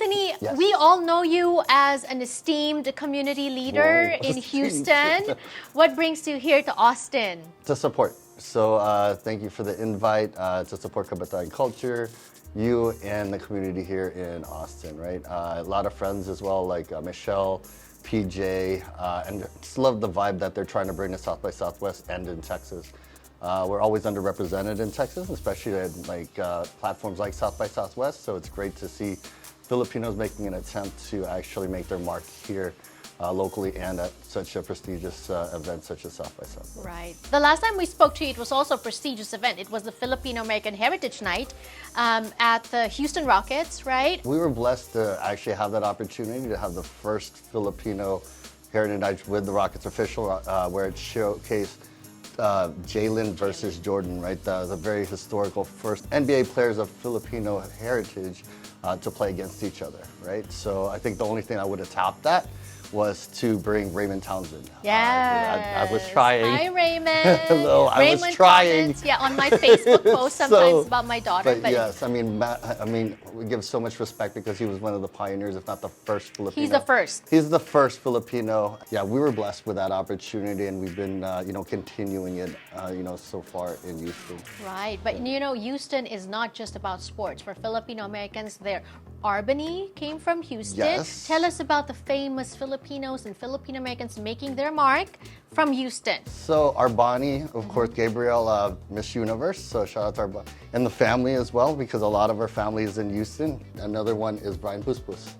Anthony, Yes. we all know you as an esteemed community leader Whoa, in esteemed. Houston. What brings you here to Austin? To support. So thank you for the invite to support Kabataan culture, you and the community here in Austin, right? A lot of friends as well, like Michelle, PJ, and just love the vibe that they're trying to bring to South by Southwest and in Texas. We're always underrepresented in Texas, especially at platforms like South by Southwest. So it's great to see Filipinos making an attempt to actually make their mark here locally and at such a prestigious event such as South by Southwest. Right. The last time we spoke to you, it was also a prestigious event. It was the Filipino American Heritage Night at the Houston Rockets, right? We were blessed to actually have that opportunity to have the first Filipino Heritage Night with the Rockets official, where it showcased Jalen versus Jordan, right? The very historical first NBA players of Filipino heritage to play against each other, right? So I think the only thing I would have topped that was to bring Raymond Townsend. Yeah. I was trying. Hi, Raymond. Hello, I Raymond was trying. comments, yeah, on my Facebook post sometimes about my daughter. But yes, I mean, we give so much respect because he was one of the pioneers, if not the first Filipino. He's the first. He's the first Filipino. Yeah, we were blessed with that opportunity, and we've been, continuing it, so far in Houston. Right, but Houston is not just about sports. For Filipino Americans, their Albany came from Houston. Yes. Tell us about the famous Filipinos and Filipino Americans making their mark from Houston. So Arbani, of course, Gabriel, Miss Universe. So shout out to Arbani. And the family as well, because a lot of our family is in Houston. Another one is Brian Puspus.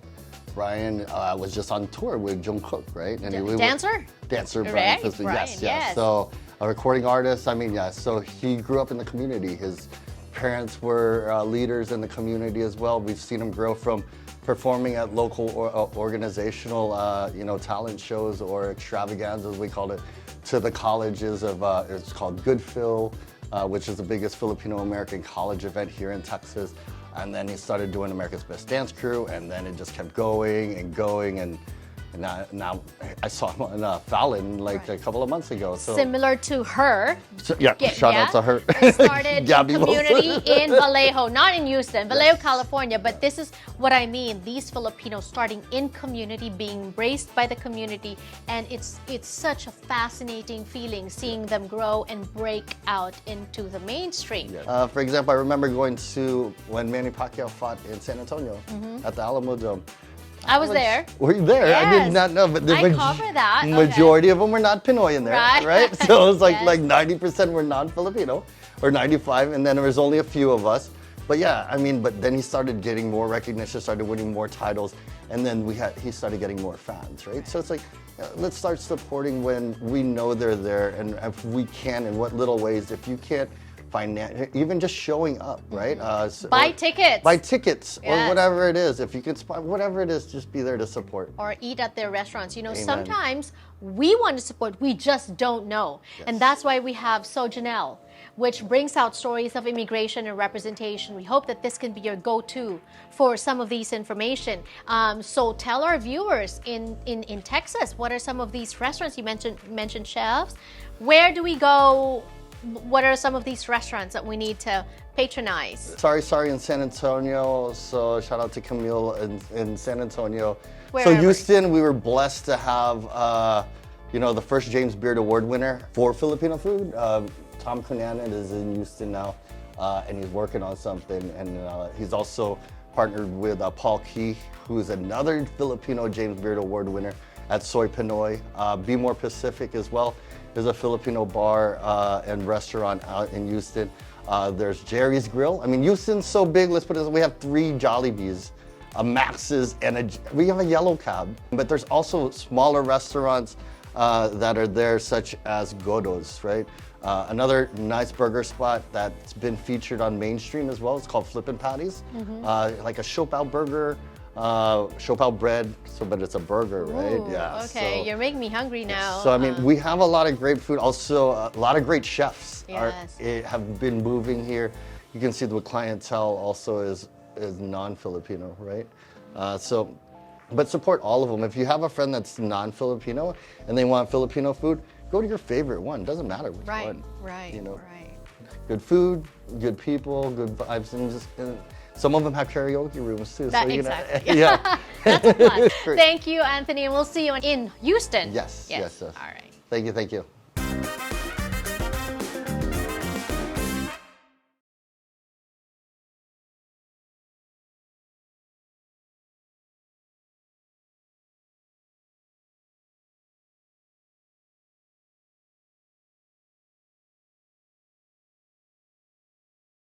Brian was just on tour with Jungkook, right? And Dancer? Dancer, Brian Right, Puspus. Brian, Yes. yes. So a recording artist, so he grew up in the community. His parents were leaders in the community as well. We've seen him grow from performing at local organizational, talent shows or extravaganzas, we call it, to the colleges of, it's called Good Phil, which is the biggest Filipino American college event here in Texas. And then he started doing America's Best Dance Crew, and then it just kept going and going. And now I saw him on FIl-Am a couple of months ago. So Similar to her. Shout out to her. They started Gabby community Wilson. in Vallejo, not in Houston, Vallejo, California. But this is what I mean. These Filipinos starting in community, being embraced by the community, and it's such a fascinating feeling seeing them grow and break out into the mainstream. For example, I remember going to when Manny Pacquiao fought in San Antonio at the Alamo Dome. I was there. Were you there? Yes. I did not know, but the I cover that. majority of them were not Pinoy in there, right? So it was Yes. like 90% were non-Filipino, or 95, and then there was only a few of us. But yeah, but then he started getting more recognition, started winning more titles, and then he started getting more fans, right? So it's like, let's start supporting when we know they're there, and if we can, in what little ways, if you can't, even just showing up, right? Buy tickets. Buy tickets, or Yes. whatever it is. If you can, whatever it is, just be there to support. Or eat at their restaurants. Amen. Sometimes we want to support, we just don't know. Yes. And that's why we have Sojanelle, which brings out stories of immigration and representation. We hope that this can be your go-to for some of these information. So tell our viewers in Texas, what are some of these restaurants? You mentioned chefs. Where do we go? What are some of these restaurants that we need to patronize? Sorry in San Antonio. So shout out to Camille in San Antonio. Wherever. So Houston, we were blessed to have, the first James Beard Award winner for Filipino food. Tom Cunanan is in Houston now, and he's working on something. And he's also partnered with Paul Key, who is another Filipino James Beard Award winner at Soy Pinoy. Be More Pacific as well. There's a Filipino bar and restaurant out in Houston. There's Jerry's Grill. Houston's so big, let's put it this way, we have 3 Jollibees, a Max's, and we have a Yellow Cab. But there's also smaller restaurants that are there, such as Godo's, right? Another nice burger spot that's been featured on mainstream as well, it's called Flippin' Patties. Like a Shopao burger, Shopao bread, but it's a burger, right? Ooh, Yeah. okay, so, you're making me hungry now. So we have a lot of great food. Also, a lot of great chefs Yes. have been moving here. You can see the clientele also is non-Filipino, right? But support all of them. If you have a friend that's non-Filipino and they want Filipino food, go to your favorite one. Doesn't matter which one. Right. Good food, good people, good vibes, and just Some of them have karaoke rooms too. That, so exactly. Yeah. That's a plus. Great. Thank you, Anthony. And we'll see you in Houston. Yes. All right. Thank you.